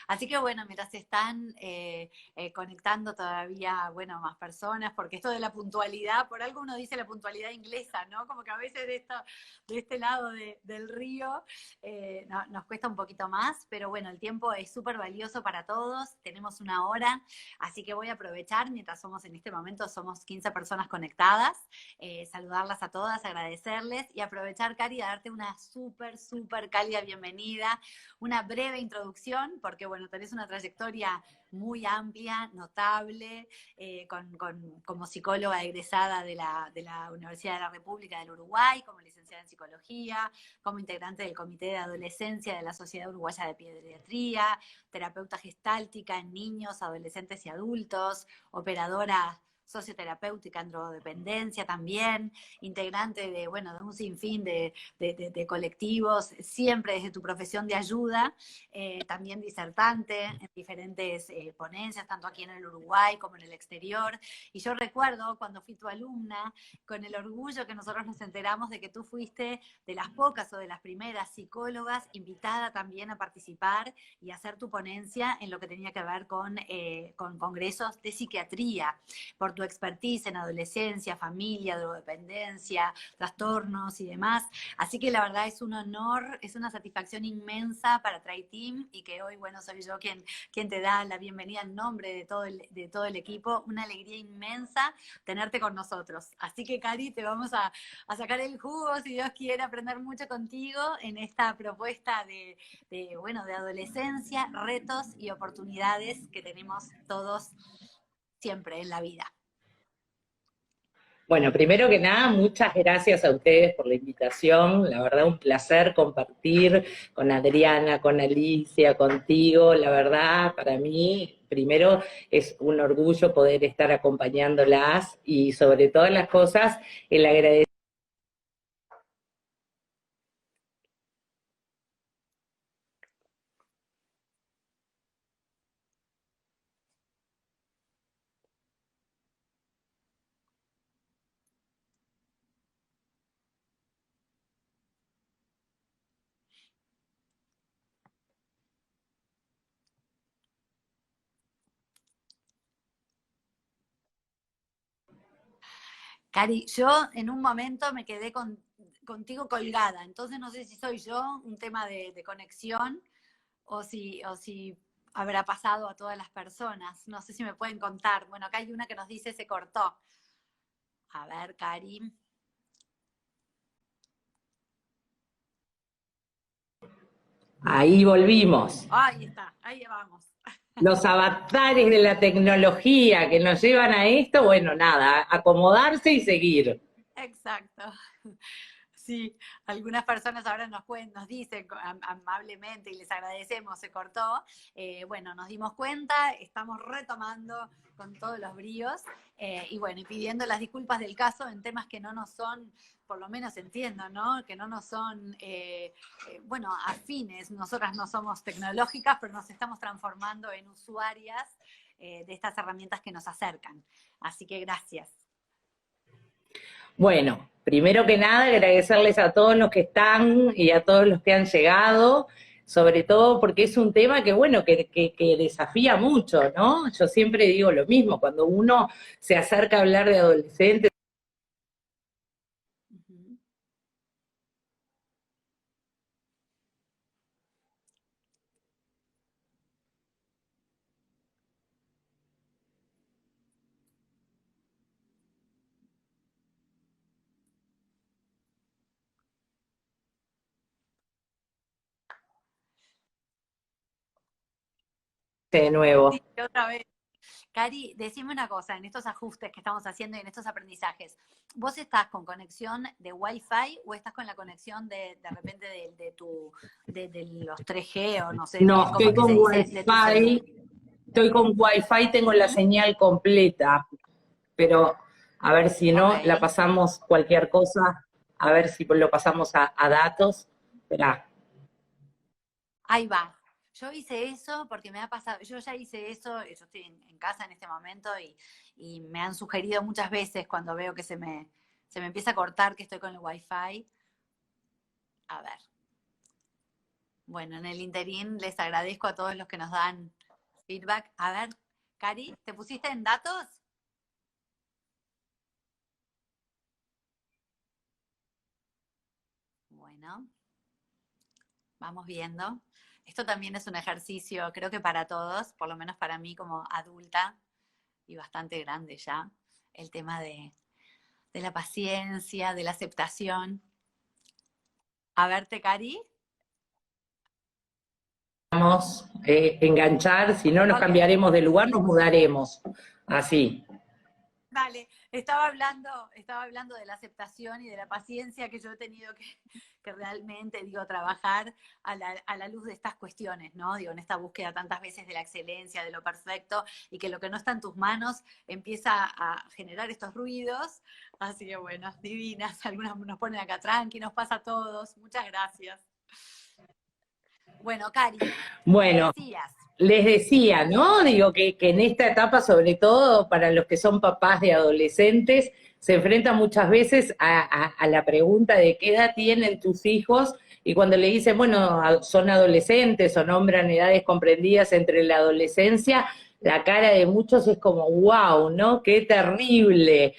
Así que bueno, mientras se están conectando todavía, bueno, más personas, porque esto de la puntualidad, por algo uno dice la puntualidad inglesa, ¿no? Como que a veces de este lado del río nos cuesta un poquito más, pero bueno, el tiempo es súper valioso para todos, tenemos una hora, así que voy a aprovechar, mientras somos en este momento, somos 15 personas conectadas, saludarlas a todas, agradecerles y aprovechar, Cari, a darte una súper cálida bienvenida, una breve introducción, porque bueno, tenés una trayectoria muy amplia, notable, como psicóloga egresada de la Universidad de la República del Uruguay, como licenciada en psicología, como integrante del Comité de Adolescencia de la Sociedad Uruguaya de Pediatría, terapeuta gestáltica en niños, adolescentes y adultos, operadora socioterapéutica en drogodependencia también, integrante de, bueno, de un sinfín de colectivos, siempre desde tu profesión de ayuda, también disertante en diferentes ponencias, tanto aquí en el Uruguay como en el exterior. Y yo recuerdo cuando fui tu alumna, con el orgullo que nosotros nos enteramos de que tú fuiste de las pocas o de las primeras psicólogas invitada también a participar y hacer tu ponencia en lo que tenía que ver con congresos de psiquiatría, por tu expertise en adolescencia, familia, drogodependencia, trastornos y demás. Así que la verdad es un honor, es una satisfacción inmensa para TryTeam y que hoy, bueno, soy yo quien te da la bienvenida en nombre de todo el equipo. Una alegría inmensa tenerte con nosotros. Así que, Cari, te vamos a sacar el jugo, si Dios quiere, aprender mucho contigo en esta propuesta bueno, de adolescencia, retos y oportunidades que tenemos todos siempre en la vida. Bueno, primero que nada, muchas gracias a ustedes por la invitación. La verdad, un placer compartir con Adriana, con Alicia, contigo. La verdad, para mí, primero es un orgullo poder estar acompañándolas y sobre todas las cosas, el agradecimiento Cari, yo en un momento me quedé contigo colgada, entonces no sé si soy yo, un tema de conexión, o si habrá pasado a todas las personas. No sé si me pueden contar. Bueno, acá hay una que nos dice se cortó. A ver, Cari. ahí volvimos. Ahí está, ahí vamos. Los avatares de la tecnología que nos llevan a esto, bueno, nada, acomodarse y seguir. Exacto. Sí, algunas personas ahora nos dicen amablemente y les agradecemos, se cortó. Bueno, nos dimos cuenta, estamos retomando con todos los bríos y bueno, y pidiendo las disculpas del caso en temas que no nos son, por lo menos entiendo, ¿no? Que no nos son, bueno, afines. Nosotras no somos tecnológicas, pero nos estamos transformando en usuarias de estas herramientas que nos acercan. Así que gracias. Bueno, primero que nada, agradecerles a todos los que están y a todos los que han llegado, sobre todo porque es un tema que, bueno, que desafía mucho, ¿no? Yo siempre digo lo mismo, cuando uno se acerca a hablar de adolescentes, Uh-huh. de nuevo. Sí, otra vez. Cari, decime una cosa, en estos ajustes que estamos haciendo y en estos aprendizajes, ¿vos estás con conexión de Wi-Fi o estás con la conexión de repente de los 3G o no sé No, cómo estoy es que se con dice, de tu celular? Wi-Fi, tengo la ¿Mm? señal completa, pero a ver si Ok, no, la pasamos cualquier cosa, a ver si lo pasamos a datos. Esperá. ahí va. Yo hice eso porque me ha pasado, yo ya hice eso, yo estoy en casa en este momento y me han sugerido muchas veces cuando veo que se me empieza a cortar que estoy con el Wi-Fi. A ver. Bueno, en el interín les agradezco a todos los que nos dan feedback. A ver, Cari, ¿te pusiste en datos? Bueno, vamos viendo. Esto también es un ejercicio, creo que para todos, por lo menos para mí como adulta y bastante grande ya, el tema de la paciencia, de la aceptación. A verte, Cari. Vamos a enganchar, si no nos Ok, cambiaremos de lugar, nos mudaremos. Así. dale. Estaba hablando de la aceptación y de la paciencia que yo he tenido que realmente, digo, trabajar a la luz de estas cuestiones, ¿no? Digo, en esta búsqueda tantas veces de la excelencia, de lo perfecto, y que lo que no está en tus manos empieza a generar estos ruidos. Así que bueno, divinas, algunas nos ponen acá tranqui, nos pasa a todos. Muchas gracias. Bueno, Cari, me Bueno, decías. les decía, ¿no? Digo que en esta etapa, sobre todo para los que son papás de adolescentes, se enfrentan muchas veces a la pregunta de qué edad tienen tus hijos y cuando le dicen, bueno, son adolescentes o nombran edades comprendidas entre la adolescencia, la cara de muchos es como, wow, ¿no? Qué terrible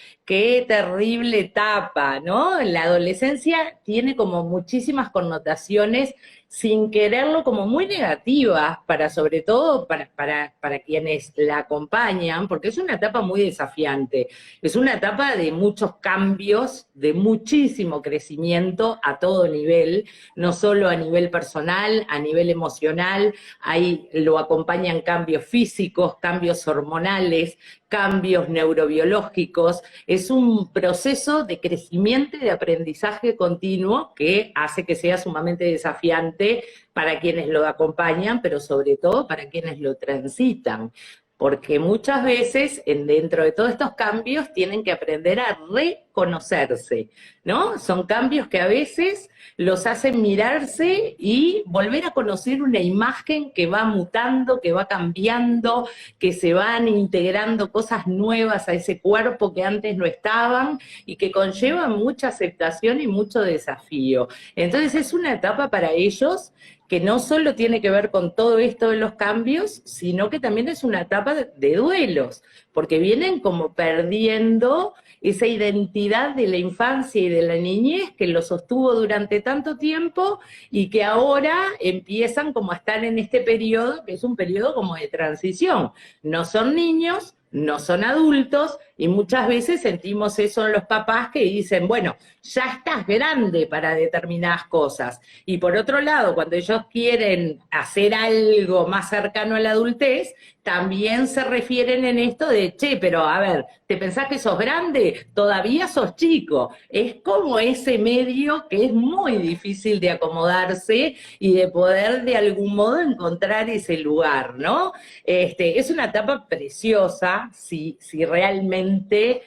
etapa, ¿no? La adolescencia tiene como muchísimas connotaciones sin quererlo como muy negativas para sobre todo para quienes la acompañan, porque es una etapa muy desafiante, es una etapa de muchos cambios, de muchísimo crecimiento a todo nivel, no solo a nivel personal, a nivel emocional, ahí lo acompañan cambios físicos, cambios hormonales, cambios neurobiológicos, es un proceso de crecimiento y de aprendizaje continuo que hace que sea sumamente desafiante para quienes lo acompañan, pero sobre todo para quienes lo transitan. Porque muchas veces, dentro de todos estos cambios, tienen que aprender a reconocerse, ¿no? Son cambios que a veces los hacen mirarse y volver a conocer una imagen que va mutando, que va cambiando, que se van integrando cosas nuevas a ese cuerpo que antes no estaban y que conllevan mucha aceptación y mucho desafío. Entonces es una etapa para ellos que no solo tiene que ver con todo esto de los cambios, sino que también es una etapa de duelos, porque vienen como perdiendo esa identidad de la infancia y de la niñez que lo sostuvo durante tanto tiempo y que ahora empiezan como a estar en este periodo, que es un periodo como de transición. No son niños, no son adultos, y muchas veces sentimos eso en los papás que dicen, bueno, ya estás grande para determinadas cosas. Y por otro lado, cuando ellos quieren hacer algo más cercano a la adultez, también se refieren en esto de, che, pero a ver, ¿te pensás que sos grande? Todavía sos chico. Es como ese medio que es muy difícil de acomodarse y de poder de algún modo encontrar ese lugar, ¿no? Es una etapa preciosa, si realmente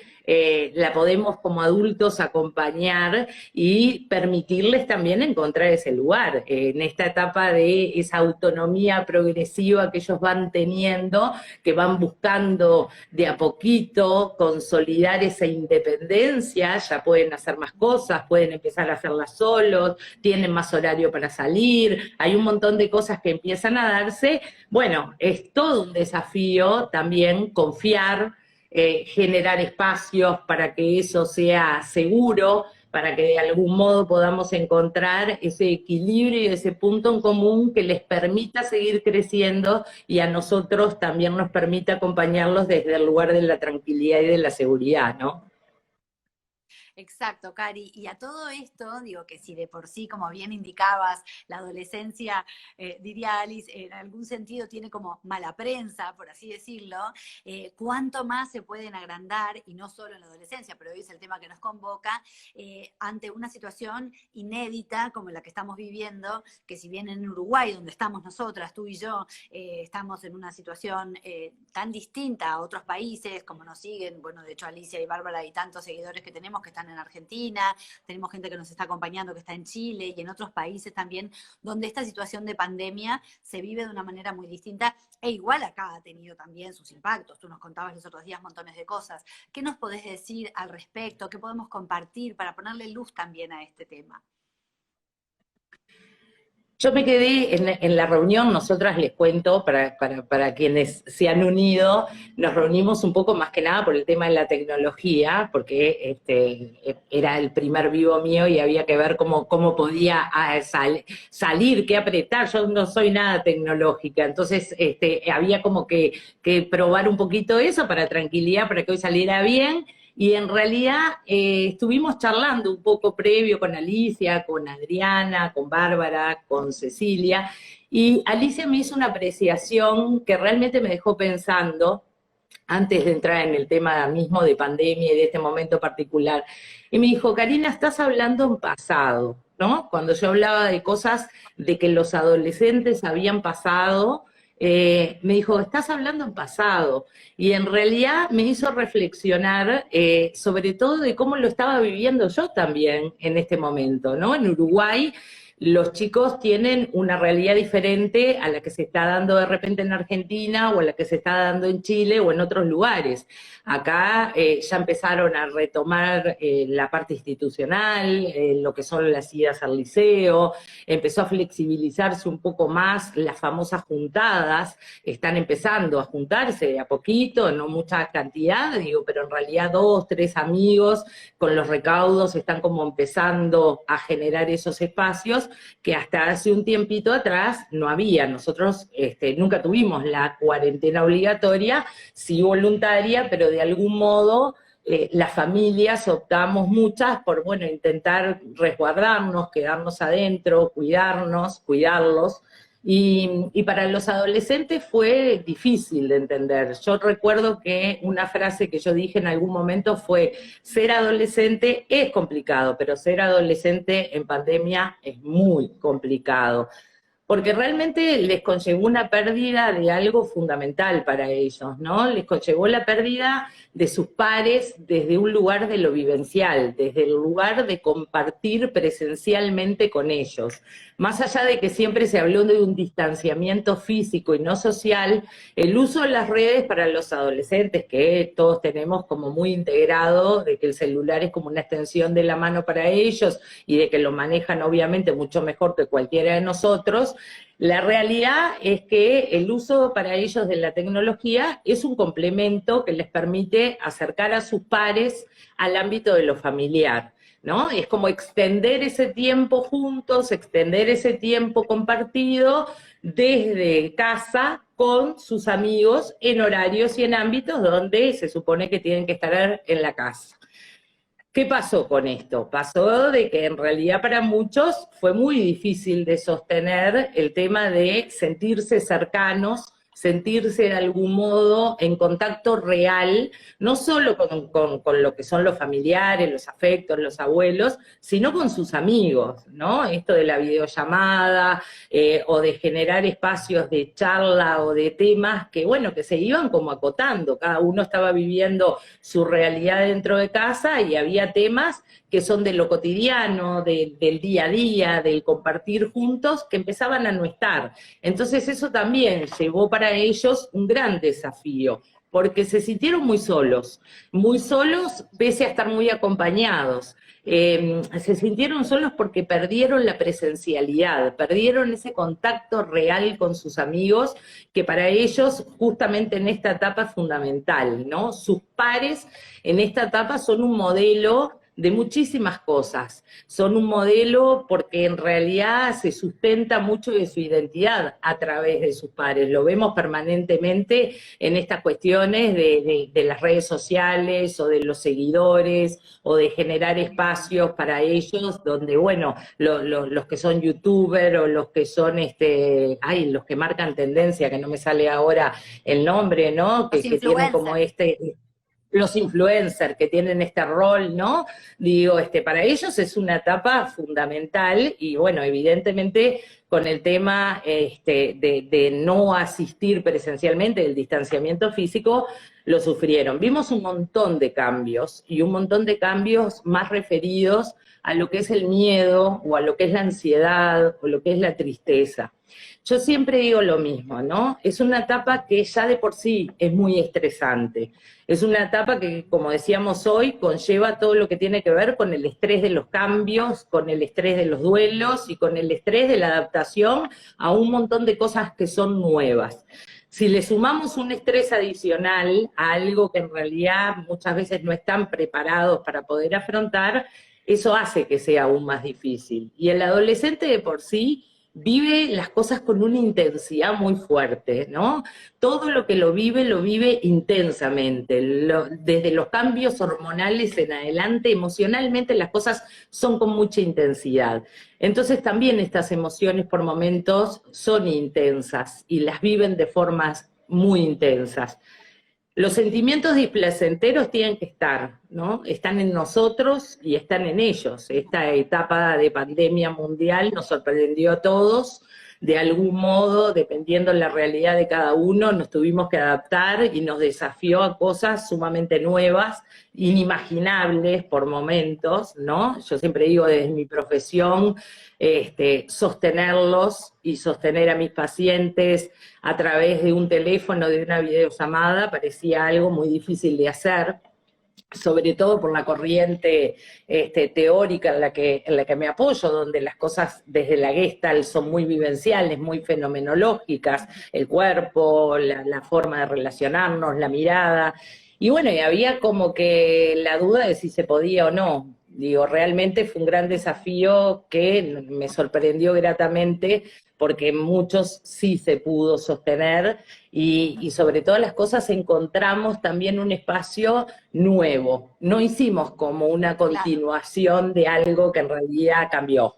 la podemos como adultos acompañar y permitirles también encontrar ese lugar en esta etapa de esa autonomía progresiva que ellos van teniendo, que van buscando de a poquito consolidar esa independencia, ya pueden hacer más cosas, pueden empezar a hacerlas solos, tienen más horario para salir, hay un montón de cosas que empiezan a darse. Bueno, es todo un desafío también confiar, generar espacios para que eso sea seguro, para que de algún modo podamos encontrar ese equilibrio y ese punto en común que les permita seguir creciendo y a nosotros también nos permita acompañarlos desde el lugar de la tranquilidad y de la seguridad, ¿no? Exacto, Cari. Y a todo esto, digo que si de por sí, como bien indicabas, la adolescencia, diría Alice, en algún sentido tiene como mala prensa, por así decirlo, cuánto más se pueden agrandar, y no solo en la adolescencia, pero hoy es el tema que nos convoca, ante una situación inédita como la que estamos viviendo, que si bien en Uruguay, donde estamos nosotras, tú y yo, estamos en una situación tan distinta a otros países, como nos siguen, bueno, de hecho Alicia y Bárbara y tantos seguidores que tenemos que están en Argentina, tenemos gente que nos está acompañando que está en Chile y en otros países también, donde esta situación de pandemia se vive de una manera muy distinta, e igual acá ha tenido también sus impactos. Tú nos contabas los otros días montones de cosas. ¿Qué nos podés decir al respecto? ¿Qué podemos compartir para ponerle luz también a este tema? Yo me quedé en la reunión, nosotras les cuento, para quienes se han unido, nos reunimos un poco más que nada por el tema de la tecnología, porque era el primer vivo mío y había que ver cómo podía salir, qué apretar. Yo no soy nada tecnológica, entonces había como que probar un poquito eso para tranquilidad, para que hoy saliera bien. Y en realidad estuvimos charlando un poco previo con Alicia, con Adriana, con Bárbara, con Cecilia, y Alicia me hizo una apreciación que realmente me dejó pensando, antes de entrar en el tema mismo de pandemia y de este momento particular. Y me dijo, Karina, estás hablando en pasado, ¿no? Cuando yo hablaba de cosas de que los adolescentes habían pasado, me dijo, estás hablando en pasado. Y en realidad me hizo reflexionar sobre todo de cómo lo estaba viviendo yo también en este momento, ¿no? En Uruguay los chicos tienen una realidad diferente a la que se está dando de repente en Argentina o a la que se está dando en Chile o en otros lugares. Acá ya empezaron a retomar la parte institucional, lo que son las idas al liceo, empezó a flexibilizarse un poco más las famosas juntadas, están empezando a juntarse de a poquito, no mucha cantidad, digo, pero en realidad 2, 3 amigos con los recaudos están como empezando a generar esos espacios que hasta hace un tiempito atrás no había. Nosotros nunca tuvimos la cuarentena obligatoria, sí voluntaria, pero de algún modo las familias optamos muchas por, bueno, intentar resguardarnos, quedarnos adentro, cuidarlos. Y para los adolescentes fue difícil de entender. Yo recuerdo que una frase que yo dije en algún momento fue, ser adolescente es complicado, pero ser adolescente en pandemia es muy complicado, porque realmente les conllevó una pérdida de algo fundamental para ellos, ¿no? Les conllevó la pérdida de sus pares desde un lugar de lo vivencial, desde el lugar de compartir presencialmente con ellos. Más allá de que siempre se habló de un distanciamiento físico y no social, el uso de las redes para los adolescentes, que todos tenemos como muy integrado, de que el celular es como una extensión de la mano para ellos y de que lo manejan obviamente mucho mejor que cualquiera de nosotros, la realidad es que el uso para ellos de la tecnología es un complemento que les permite acercar a sus pares al ámbito de lo familiar, ¿no? Es como extender ese tiempo juntos, extender ese tiempo compartido desde casa con sus amigos en horarios y en ámbitos donde se supone que tienen que estar en la casa. ¿Qué pasó con esto? Pasó de que en realidad para muchos fue muy difícil de sostener el tema de sentirse cercanos, sentirse de algún modo en contacto real, no solo con lo que son los familiares, los afectos, los abuelos, sino con sus amigos, ¿no? Esto de la videollamada o de generar espacios de charla o de temas que, bueno, que se iban como acotando, cada uno estaba viviendo su realidad dentro de casa y había temas que son de lo cotidiano, del día a día, del compartir juntos, que empezaban a no estar. Entonces eso también llevó para ellos un gran desafío, porque se sintieron muy solos pese a estar muy acompañados. Se sintieron solos porque perdieron la presencialidad, perdieron ese contacto real con sus amigos, que para ellos justamente en esta etapa es fundamental, ¿no? Sus pares en esta etapa son un modelo de muchísimas cosas. Son un modelo porque en realidad se sustenta mucho de su identidad a través de sus pares. Lo vemos permanentemente en estas cuestiones de las redes sociales o de los seguidores o de generar espacios para ellos donde, bueno, los que son youtubers o los que son, los que marcan tendencia, que no me sale ahora el nombre, ¿no? Que tienen como los influencers que tienen este rol, ¿no? Digo, para ellos es una etapa fundamental y, bueno, evidentemente con el tema de no asistir presencialmente, del distanciamiento físico, lo sufrieron. Vimos un montón de cambios y un montón de cambios más referidos a lo que es el miedo o a lo que es la ansiedad o lo que es la tristeza. Yo siempre digo lo mismo, ¿no? Es una etapa que ya de por sí es muy estresante. Es una etapa que, como decíamos hoy, conlleva todo lo que tiene que ver con el estrés de los cambios, con el estrés de los duelos y con el estrés de la adaptación adaptación a un montón de cosas que son nuevas. Si le sumamos un estrés adicional a algo que en realidad muchas veces no están preparados para poder afrontar, eso hace que sea aún más difícil. Y el adolescente de por sí vive las cosas con una intensidad muy fuerte, ¿no? Todo lo que lo vive intensamente. Desde los cambios hormonales en adelante, emocionalmente las cosas son con mucha intensidad. Entonces también estas emociones por momentos son intensas y las viven de formas muy intensas. Los sentimientos displacenteros tienen que estar, ¿no? Están en nosotros y están en ellos. Esta etapa de pandemia mundial nos sorprendió a todos, de algún modo, dependiendo de la realidad de cada uno, nos tuvimos que adaptar y nos desafió a cosas sumamente nuevas, inimaginables por momentos, ¿no? Yo siempre digo desde mi profesión, sostenerlos y sostener a mis pacientes a través de un teléfono, de una videollamada, parecía algo muy difícil de hacer, sobre todo por la corriente teórica en la que me apoyo, donde las cosas desde la Gestalt son muy vivenciales, muy fenomenológicas, el cuerpo, la forma de relacionarnos, la mirada, y bueno, y había como que la duda de si se podía o no. Digo, realmente fue un gran desafío que me sorprendió gratamente, porque muchos sí se pudo sostener, y sobre todas las cosas encontramos también un espacio nuevo. No hicimos como una continuación de algo que en realidad cambió.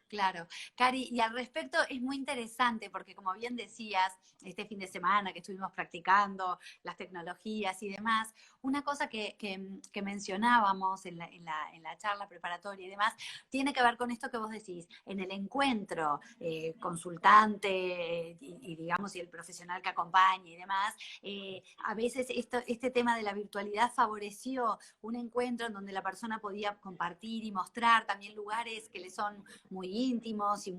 Claro, Cari, y al respecto es muy interesante porque como bien decías, este fin de semana que estuvimos practicando las tecnologías y demás, una cosa que mencionábamos en la charla preparatoria y demás, tiene que ver con esto que vos decís, en el encuentro consultante digamos, y el profesional que acompaña y demás, a veces este tema de la virtualidad favoreció un encuentro en donde la persona podía compartir y mostrar también lugares que le son muy íntimos y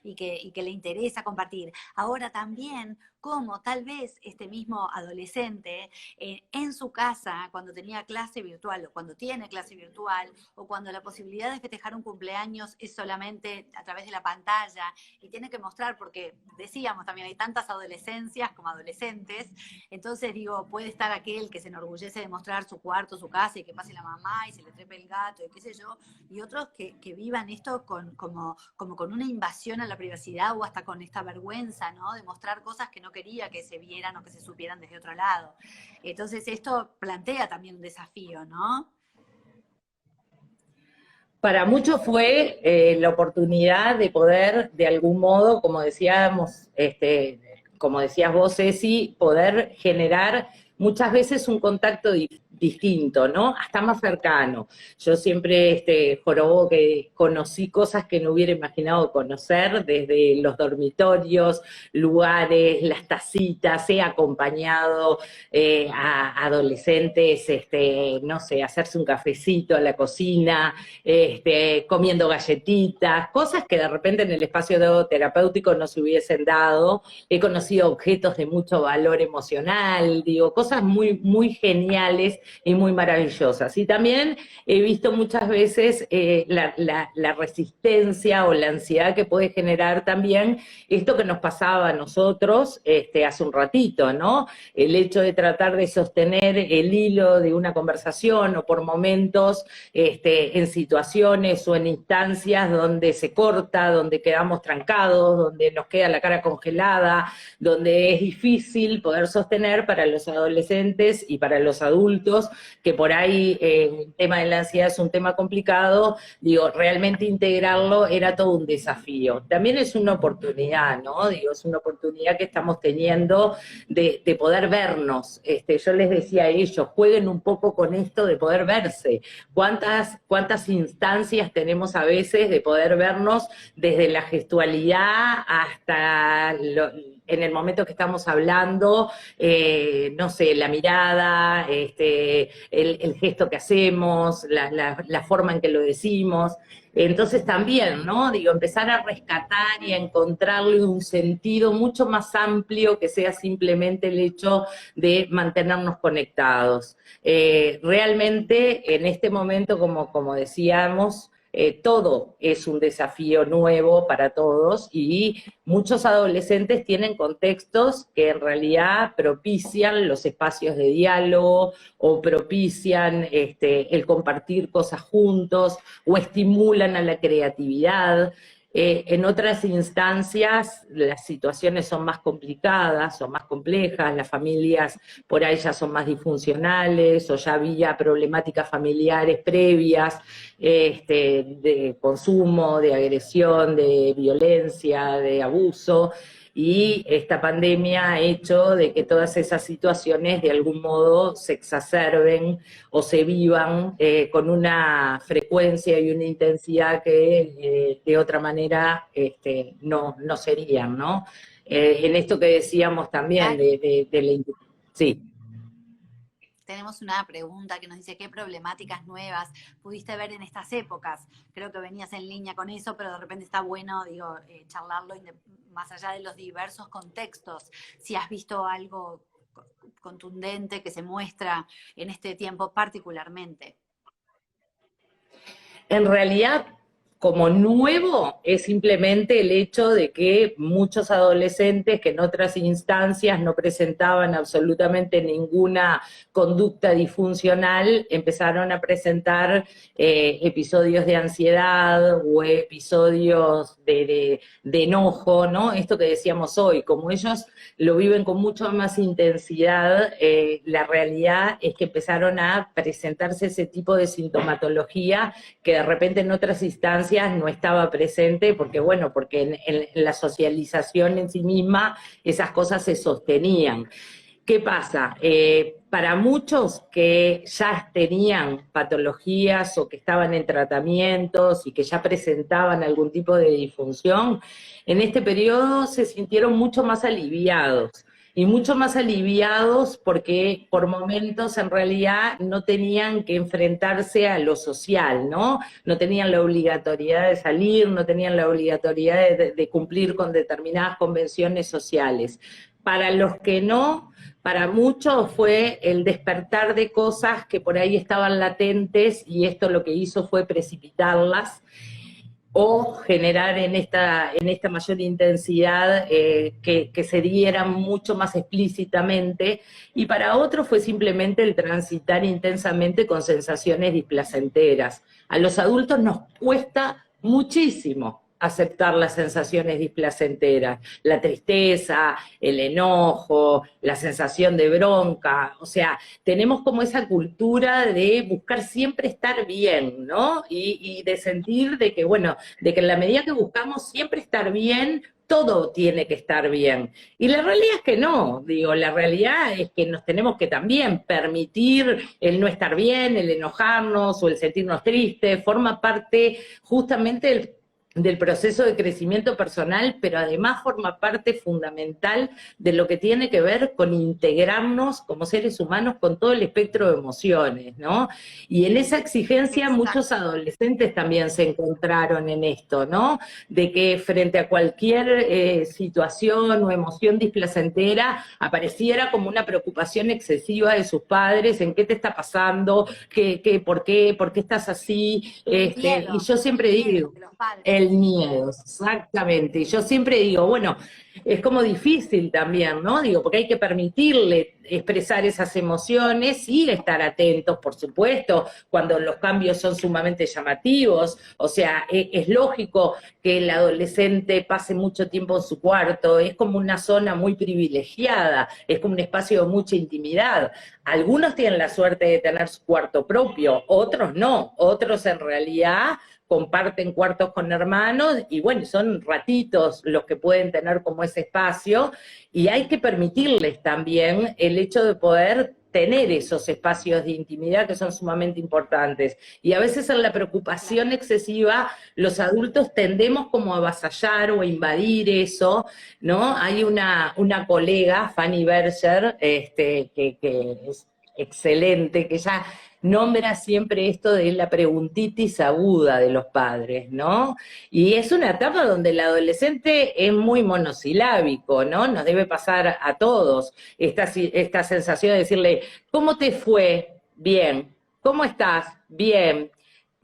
y que le interesa compartir. Ahora también, como tal vez este mismo adolescente en su casa, cuando tenía clase virtual o cuando tiene clase virtual o cuando la posibilidad de festejar un cumpleaños es solamente a través de la pantalla y tiene que mostrar, porque decíamos también, hay tantas adolescencias como adolescentes, entonces digo, puede estar aquel que se enorgullece de mostrar su cuarto, su casa y que pase la mamá y se le trepe el gato y qué sé yo, y otros que vivan esto como con una invasión a la privacidad o hasta con esta vergüenza, ¿no? De mostrar cosas que no quería que se vieran o que se supieran desde otro lado. Entonces esto plantea también un desafío, ¿no? Para muchos fue la oportunidad de poder, de algún modo, como decíamos, como decías vos, Ceci, poder generar muchas veces un contacto distinto, ¿no? Hasta más cercano. Yo siempre jorobo que conocí cosas que no hubiera imaginado conocer, desde los dormitorios, lugares, las tacitas, he acompañado a adolescentes, no sé, hacerse un cafecito a la cocina, comiendo galletitas, cosas que de repente en el espacio terapéutico no se hubiesen dado. He conocido objetos de mucho valor emocional, digo, cosas muy, muy geniales y muy maravillosas. Y también he visto muchas veces la resistencia o la ansiedad que puede generar también esto que nos pasaba a nosotros hace un ratito, ¿no? El hecho de tratar de sostener el hilo de una conversación o por momentos en situaciones o en instancias donde se corta, donde quedamos trancados, donde nos queda la cara congelada, donde es difícil poder sostener para los adolescentes y para los adultos, que por ahí el tema de la ansiedad es un tema complicado, digo, realmente integrarlo era todo un desafío. También es una oportunidad, ¿no? Digo, es una oportunidad que estamos teniendo de poder vernos. Yo les decía a ellos, jueguen un poco con esto de poder verse. ¿Cuántas instancias tenemos a veces de poder vernos desde la gestualidad hasta en el momento que estamos hablando, no sé, la mirada, el gesto que hacemos, la forma en que lo decimos? Entonces también, ¿no? Digo, empezar a rescatar y a encontrarle un sentido mucho más amplio que sea simplemente el hecho de mantenernos conectados. Realmente, en este momento, como decíamos, todo es un desafío nuevo para todos y muchos adolescentes tienen contextos que en realidad propician los espacios de diálogo o propician el compartir cosas juntos o estimulan a la creatividad. En otras instancias las situaciones son más complicadas, son más complejas, las familias por ahí ya son más disfuncionales o ya había problemáticas familiares previas, de consumo, de agresión, de violencia, de abuso, y esta pandemia ha hecho de que todas esas situaciones de algún modo se exacerben o se vivan con una frecuencia y una intensidad que de otra manera no serían, ¿no? En esto que decíamos también de la... Sí. Tenemos una pregunta que nos dice, ¿qué problemáticas nuevas pudiste ver en estas épocas? Creo que venías en línea con eso, pero de repente está bueno, digo, charlarlo más allá de los diversos contextos. Si has visto algo contundente que se muestra en este tiempo particularmente. En realidad, como nuevo, es simplemente el hecho de que muchos adolescentes que en otras instancias no presentaban absolutamente ninguna conducta disfuncional, empezaron a presentar episodios de ansiedad o episodios de enojo, ¿no? Esto que decíamos hoy, como ellos lo viven con mucho más intensidad, la realidad es que empezaron a presentarse ese tipo de sintomatología que de repente en otras instancias no estaba presente, porque bueno, porque en la socialización en sí misma esas cosas se sostenían. ¿Qué pasa? Para muchos que ya tenían patologías o que estaban en tratamientos y que ya presentaban algún tipo de disfunción, en este periodo se sintieron mucho más aliviados. Y mucho más aliviados porque por momentos en realidad no tenían que enfrentarse a lo social, ¿no? No tenían la obligatoriedad de salir, no tenían la obligatoriedad de cumplir con determinadas convenciones sociales. Para los que no, para muchos fue el despertar de cosas que por ahí estaban latentes y esto lo que hizo fue precipitarlas o generar en esta mayor intensidad que se dieran mucho más explícitamente, y para otros fue simplemente el transitar intensamente con sensaciones displacenteras. A los adultos nos cuesta muchísimo aceptar las sensaciones displacenteras, la tristeza, el enojo, la sensación de bronca, o sea, tenemos como esa cultura de buscar siempre estar bien, ¿no? Y de sentir de que, bueno, de que en la medida que buscamos siempre estar bien, todo tiene que estar bien. Y la realidad es que no, digo, la realidad es que nos tenemos que también permitir el no estar bien, el enojarnos o el sentirnos tristes, forma parte justamente del proceso de crecimiento personal, pero además forma parte fundamental de lo que tiene que ver con integrarnos como seres humanos con todo el espectro de emociones, ¿no? Y en esa exigencia muchos adolescentes también se encontraron en esto, ¿no? De que frente a cualquier situación o emoción displacentera apareciera como una preocupación excesiva de sus padres, en qué te está pasando, por qué estás así, y yo siempre digo, el miedo, exactamente. Y yo siempre digo, bueno, es como difícil también, ¿no? Digo, porque hay que permitirle expresar esas emociones y estar atentos, por supuesto, cuando los cambios son sumamente llamativos. O sea, es lógico que el adolescente pase mucho tiempo en su cuarto, es como una zona muy privilegiada, es como un espacio de mucha intimidad. Algunos tienen la suerte de tener su cuarto propio, otros no, otros en realidad comparten cuartos con hermanos, y bueno, son ratitos los que pueden tener como ese espacio, y hay que permitirles también el hecho de poder tener esos espacios de intimidad que son sumamente importantes. Y a veces en la preocupación excesiva, los adultos tendemos como a avasallar o a invadir eso, ¿no? Hay una colega, Fanny Berger, que es excelente, que ella nombra siempre esto de la preguntitis aguda de los padres, ¿no? Y es una etapa donde el adolescente es muy monosilábico, ¿no? Nos debe pasar a todos esta sensación de decirle, ¿cómo te fue? Bien. ¿Cómo estás? Bien.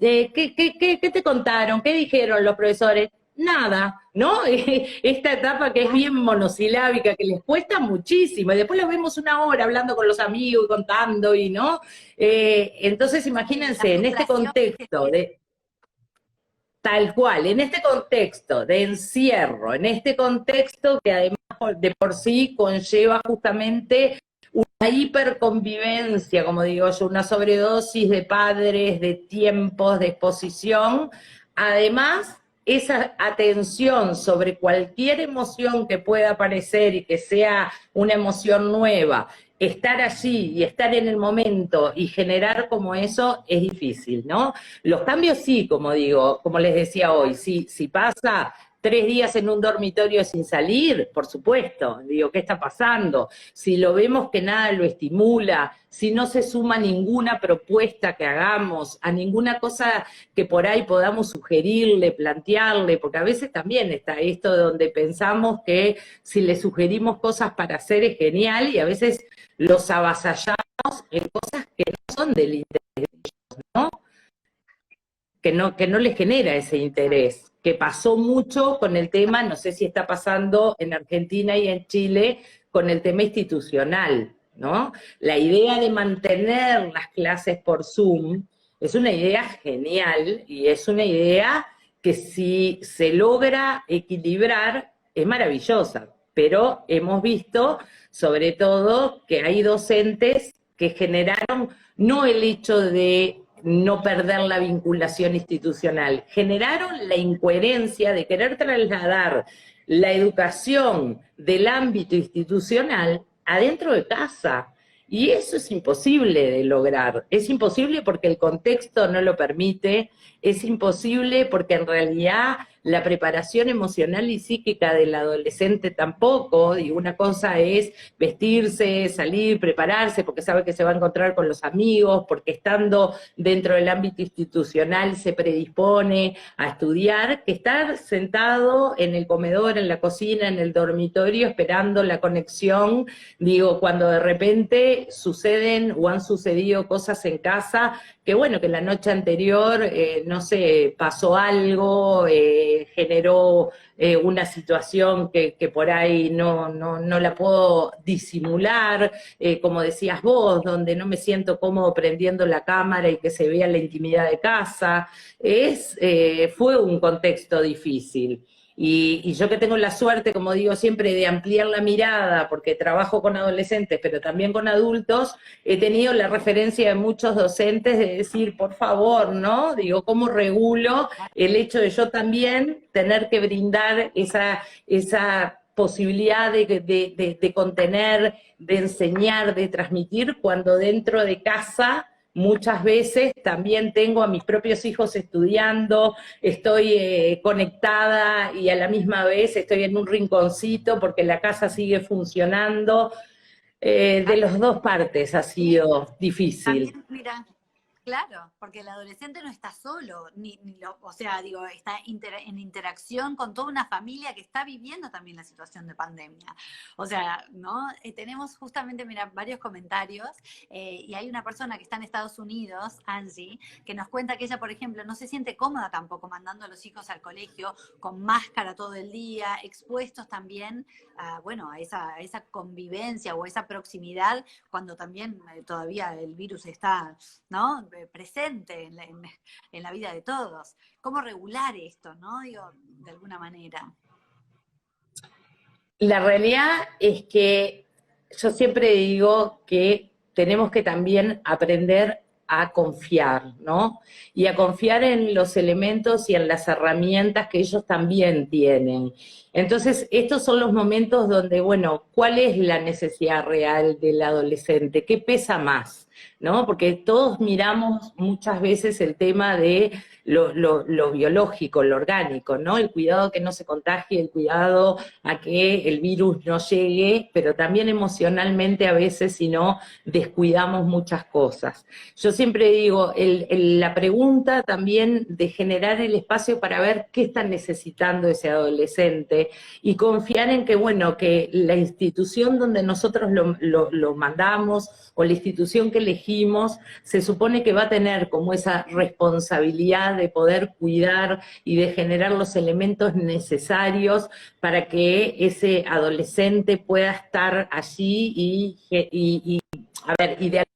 ¿Qué te contaron? ¿Qué dijeron los profesores? Nada, ¿no? Esta etapa que es bien monosilábica, que les cuesta muchísimo, y después los vemos una hora hablando con los amigos, contando, y ¿no? Entonces Sí, la imagínense, en este frustración que contexto genera. de, tal cual, en este contexto de encierro, en este contexto que además de por sí conlleva justamente una hiperconvivencia, como digo yo, una sobredosis de padres, de tiempos, de exposición, además esa atención sobre cualquier emoción que pueda aparecer y que sea una emoción nueva, estar allí y estar en el momento y generar como eso es difícil, ¿no? Los cambios sí, como digo, como les decía hoy, si pasa 3 días en un dormitorio sin salir, por supuesto, digo, ¿qué está pasando? Si lo vemos que nada lo estimula, si no se suma ninguna propuesta que hagamos, a ninguna cosa que por ahí podamos sugerirle, plantearle, porque a veces también está esto donde pensamos que si le sugerimos cosas para hacer es genial y a veces los avasallamos en cosas que no son del interés, ¿no? Que no les genera ese interés, que pasó mucho con el tema, no sé si está pasando en Argentina y en Chile, con el tema institucional, ¿no? La idea de mantener las clases por Zoom es una idea genial y es una idea que si se logra equilibrar es maravillosa, pero hemos visto sobre todo que hay docentes que generaron no el hecho de no perder la vinculación institucional, generaron la incoherencia de querer trasladar la educación del ámbito institucional adentro de casa. Y eso es imposible de lograr. Es imposible porque el contexto no lo permite, es imposible porque en realidad la preparación emocional y psíquica del adolescente tampoco, y una cosa es vestirse, salir, prepararse, porque sabe que se va a encontrar con los amigos, porque estando dentro del ámbito institucional se predispone a estudiar, que estar sentado en el comedor, en la cocina, en el dormitorio, esperando la conexión, digo, cuando de repente suceden o han sucedido cosas en casa, que bueno, que la noche anterior, no sé, pasó algo, generó una situación que por ahí no la puedo disimular, como decías vos, donde no me siento cómodo prendiendo la cámara y que se vea la intimidad de casa. Fue un contexto difícil. Y yo que tengo la suerte, como digo siempre, de ampliar la mirada, porque trabajo con adolescentes, pero también con adultos, he tenido la referencia de muchos docentes de decir, por favor, ¿no? Digo, ¿cómo regulo el hecho de yo también tener que brindar esa posibilidad de contener, de enseñar, de transmitir, cuando dentro de casa muchas veces también tengo a mis propios hijos estudiando, estoy conectada y a la misma vez estoy en un rinconcito porque la casa sigue funcionando. De las dos partes ha sido difícil. También, mira, claro, porque el adolescente no está solo, o sea, digo, está en interacción con toda una familia que está viviendo también la situación de pandemia. O sea, ¿no? Tenemos justamente, mira, varios comentarios, y hay una persona que está en Estados Unidos, Angie, que nos cuenta que ella, por ejemplo, no se siente cómoda tampoco mandando a los hijos al colegio con máscara todo el día, expuestos también bueno, a esa convivencia o esa proximidad, cuando también todavía el virus está, ¿no? Presente en la vida de todos. ¿Cómo regular esto, no? Digo, de alguna manera. La realidad es que yo siempre digo que tenemos que también aprender a confiar, ¿no? Y a confiar en los elementos y en las herramientas que ellos también tienen. Entonces, estos son los momentos donde, bueno, ¿cuál es la necesidad real del adolescente? ¿Qué pesa más? ¿No? Porque todos miramos muchas veces el tema de lo biológico, lo orgánico, ¿no? El cuidado que no se contagie, el cuidado a que el virus no llegue, pero también emocionalmente a veces si no descuidamos muchas cosas. Yo siempre digo, la pregunta también de generar el espacio para ver qué está necesitando ese adolescente y confiar en que, bueno, que la institución donde nosotros lo mandamos o la institución que le elegimos, se supone que va a tener como esa responsabilidad de poder cuidar y de generar los elementos necesarios para que ese adolescente pueda estar allí a ver,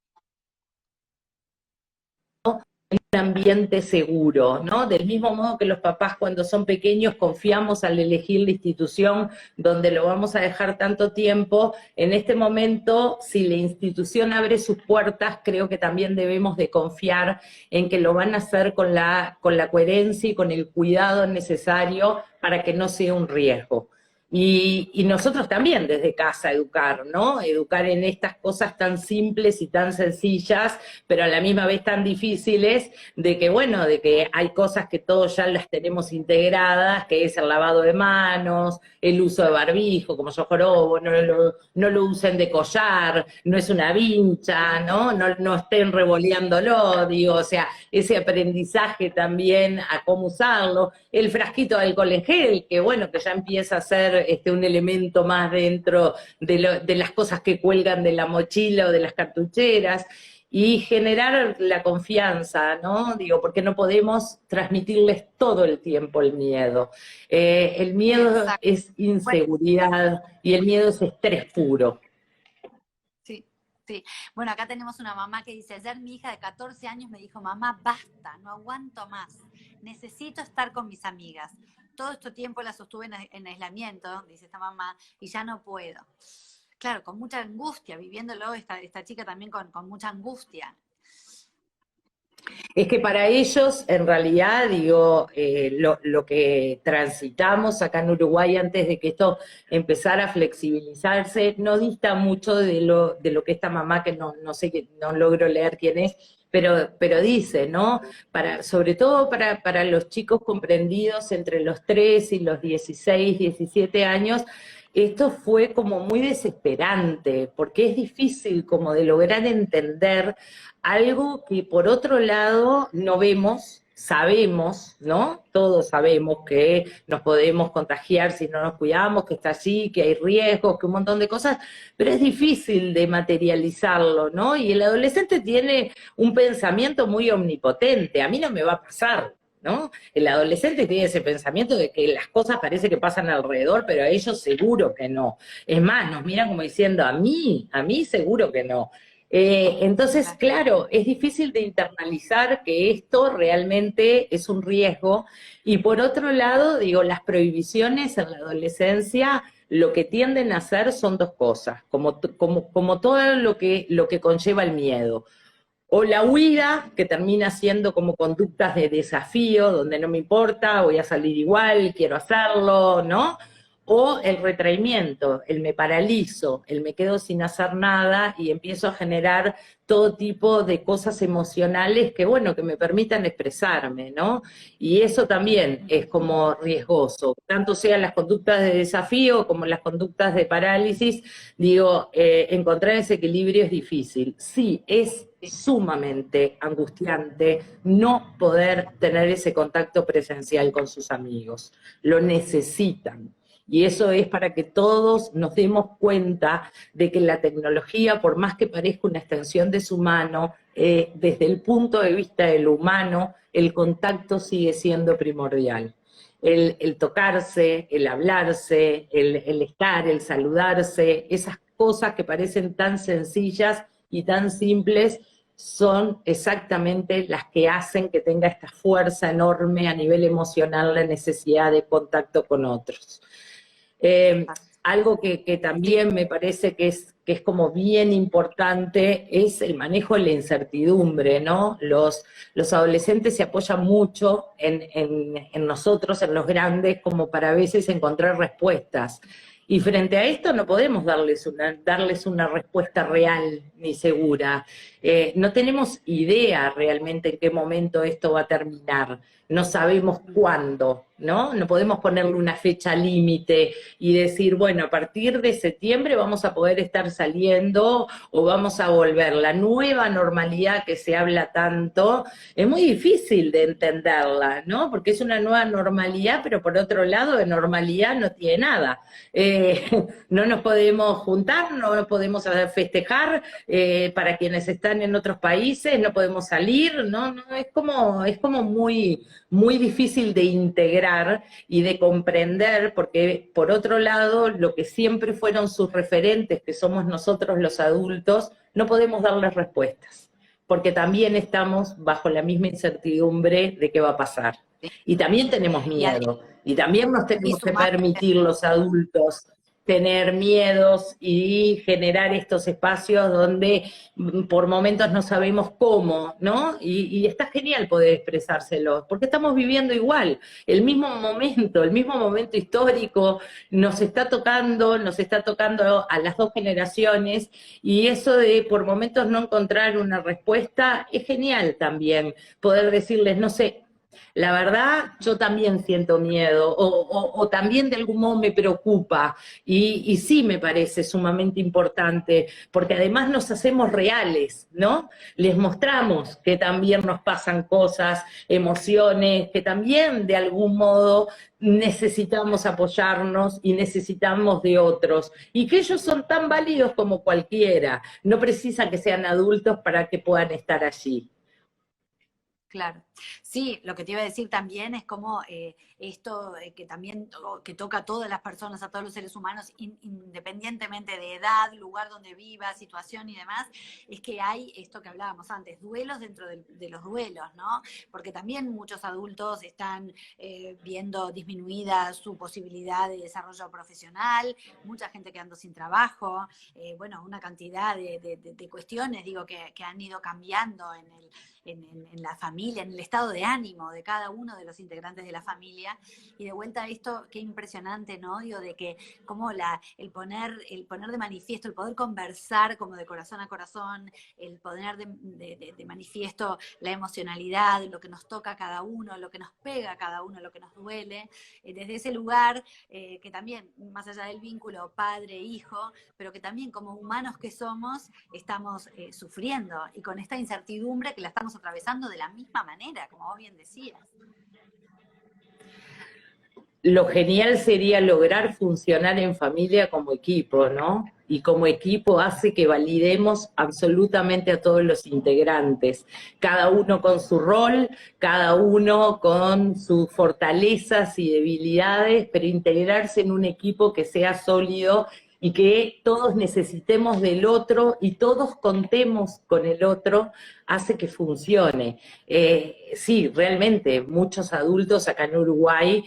un ambiente seguro, ¿no? Del mismo modo que los papás cuando son pequeños confiamos al elegir la institución donde lo vamos a dejar tanto tiempo, en este momento, si la institución abre sus puertas, creo que también debemos de confiar en que lo van a hacer con la coherencia y con el cuidado necesario para que no sea un riesgo. Y nosotros también desde casa educar, ¿no? Educar en estas cosas tan simples y tan sencillas, pero a la misma vez tan difíciles, de que, bueno, de que hay cosas que todos ya las tenemos integradas, que es el lavado de manos, el uso de barbijo, como yo jorobo, no lo usen de collar, no es una vincha, ¿no? No estén revoleándolo, digo, o sea, ese aprendizaje también a cómo usarlo, el frasquito de alcohol en gel, que bueno, que ya empieza a ser un elemento más dentro de las cosas que cuelgan de la mochila o de las cartucheras, y generar la confianza, ¿no? Digo, porque no podemos transmitirles todo el tiempo el miedo. El miedo Exacto. es inseguridad y el miedo es estrés puro. Sí, sí. Bueno, acá tenemos una mamá que dice, ayer mi hija de 14 años me dijo, mamá, basta, no aguanto más, necesito estar con mis amigas. Todo este tiempo la sostuve en aislamiento, dice esta mamá, y ya no puedo. Claro, con mucha angustia, viviéndolo esta chica también con mucha angustia. Es que para ellos, en realidad, digo, lo que transitamos acá en Uruguay antes de que esto empezara a flexibilizarse, no dista mucho de lo que esta mamá, que no sé, no logro leer quién es, pero dice, ¿no? Sobre todo para los chicos comprendidos entre los 3 y los 16, 17 años, esto fue como muy desesperante, porque es difícil como de lograr entender algo que por otro lado no vemos, sabemos, ¿no? Todos sabemos que nos podemos contagiar si no nos cuidamos, que está allí, que hay riesgos, que un montón de cosas, pero es difícil de materializarlo, ¿no? Y el adolescente tiene un pensamiento muy omnipotente, a mí no me va a pasar, ¿no? El adolescente tiene ese pensamiento de que las cosas parece que pasan alrededor, pero a ellos seguro que no. Es más, nos miran como diciendo, a mí seguro que no. Entonces, claro, es difícil de internalizar que esto realmente es un riesgo. Y por otro lado, digo, las prohibiciones en la adolescencia lo que tienden a hacer son dos cosas, como todo lo que conlleva el miedo. O la huida, que termina siendo como conductas de desafío, donde no me importa, voy a salir igual, quiero hacerlo, ¿no? O el retraimiento, el me paralizo, el me quedo sin hacer nada y empiezo a generar todo tipo de cosas emocionales que, bueno, que me permitan expresarme, ¿no? Y eso también es como riesgoso, tanto sean las conductas de desafío como las conductas de parálisis. Digo, encontrar ese equilibrio es difícil. Sí, es sumamente angustiante no poder tener ese contacto presencial con sus amigos. Lo necesitan. Y eso es para que todos nos demos cuenta de que la tecnología, por más que parezca una extensión de su mano, desde el punto de vista de lo humano, el contacto sigue siendo primordial. El tocarse, el hablarse, el estar, el saludarse, esas cosas que parecen tan sencillas y tan simples, son exactamente las que hacen que tenga esta fuerza enorme a nivel emocional la necesidad de contacto con otros. Algo que también me parece que es como bien importante es el manejo de la incertidumbre, ¿no? Los adolescentes se apoyan mucho en nosotros, en los grandes, como para a veces encontrar respuestas. Y frente a esto no podemos darles una respuesta real ni segura. No tenemos idea realmente en qué momento esto va a terminar. no sabemos cuándo, ¿no? No podemos ponerle una fecha límite y decir, bueno, a partir de septiembre vamos a poder estar saliendo o vamos a volver. La nueva normalidad que se habla tanto, es muy difícil de entenderla, ¿no? Porque es una nueva normalidad, pero por otro lado, de normalidad no tiene nada. No nos podemos juntar, no nos podemos festejar, para quienes están en otros países, no podemos salir, ¿no? Es como muy difícil de integrar y de comprender, porque por otro lado, lo que siempre fueron sus referentes, que somos nosotros los adultos, no podemos darles respuestas, porque también estamos bajo la misma incertidumbre de qué va a pasar. Y también tenemos miedo, y también nos tenemos que permitir los adultos tener miedos y generar estos espacios donde por momentos no sabemos cómo, ¿no? Y está genial poder expresárselo, porque estamos viviendo igual, el mismo momento histórico nos está tocando a las dos generaciones, y eso de por momentos no encontrar una respuesta es genial también, poder decirles, no sé, la verdad, yo también siento miedo, o también de algún modo me preocupa, y sí me parece sumamente importante, porque además nos hacemos reales, ¿no? Les mostramos que también nos pasan cosas, emociones, que también de algún modo necesitamos apoyarnos y necesitamos de otros, y que ellos son tan válidos como cualquiera, no precisa que sean adultos para que puedan estar allí. Claro. Sí, lo que te iba a decir también es como esto que también que toca a todas las personas, a todos los seres humanos, independientemente de edad, lugar donde viva, situación y demás, es que hay esto que hablábamos antes, duelos dentro de los duelos, ¿no? Porque también muchos adultos están viendo disminuida su posibilidad de desarrollo profesional, mucha gente quedando sin trabajo, bueno, una cantidad de cuestiones, digo, que han ido cambiando en la familia, en el estado de ánimo de cada uno de los integrantes de la familia, y de vuelta a esto, qué impresionante, ¿no? Digo, de que como el poner de manifiesto, el poder conversar como de corazón a corazón, el poner de manifiesto la emocionalidad, lo que nos toca a cada uno, lo que nos pega a cada uno, lo que nos duele, desde ese lugar que también, más allá del vínculo padre-hijo, pero que también como humanos que somos, estamos sufriendo, y con esta incertidumbre que la estamos atravesando de la misma manera, como vos bien decías. Lo genial sería lograr funcionar en familia como equipo, ¿no? Y como equipo hace que validemos absolutamente a todos los integrantes, cada uno con su rol, cada uno con sus fortalezas y debilidades, pero integrarse en un equipo que sea sólido y que todos necesitemos del otro y todos contemos con el otro, hace que funcione. Sí, realmente, muchos adultos acá en Uruguay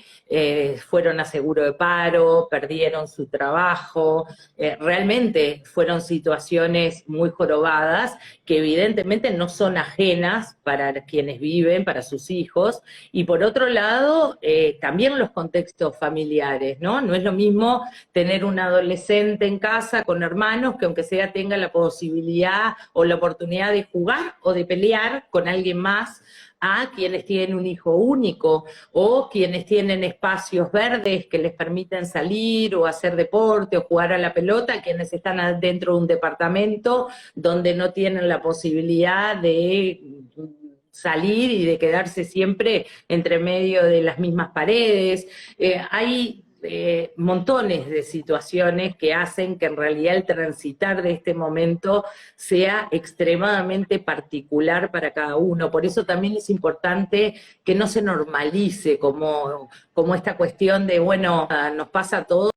fueron a seguro de paro, perdieron su trabajo, realmente fueron situaciones muy jorobadas que evidentemente no son ajenas para quienes viven, para sus hijos, y por otro lado, también los contextos familiares, ¿no? No es lo mismo tener un adolescente en casa con hermanos que aunque sea tenga la posibilidad o la oportunidad de jugar o de pelear con alguien más, a quienes tienen un hijo único o quienes tienen espacios verdes que les permiten salir o hacer deporte o jugar a la pelota, quienes están dentro de un departamento donde no tienen la posibilidad de salir y de quedarse siempre entre medio de las mismas paredes. Hay montones de situaciones que hacen que en realidad el transitar de este momento sea extremadamente particular para cada uno. Por eso también es importante que no se normalice como esta cuestión de, bueno, nos pasa a todos,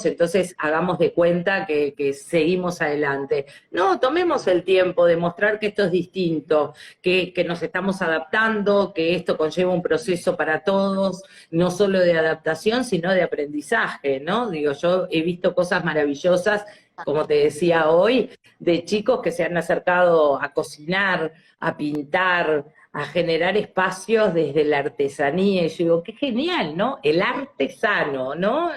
entonces hagamos de cuenta que seguimos adelante. No, tomemos el tiempo de mostrar que esto es distinto, que nos estamos adaptando, que esto conlleva un proceso para todos, no solo de adaptación, sino de aprendizaje, ¿no? Digo, yo he visto cosas maravillosas, como te decía hoy, de chicos que se han acercado a cocinar, a pintar, a generar espacios desde la artesanía, y yo digo, qué genial, ¿no? El artesano, ¿no?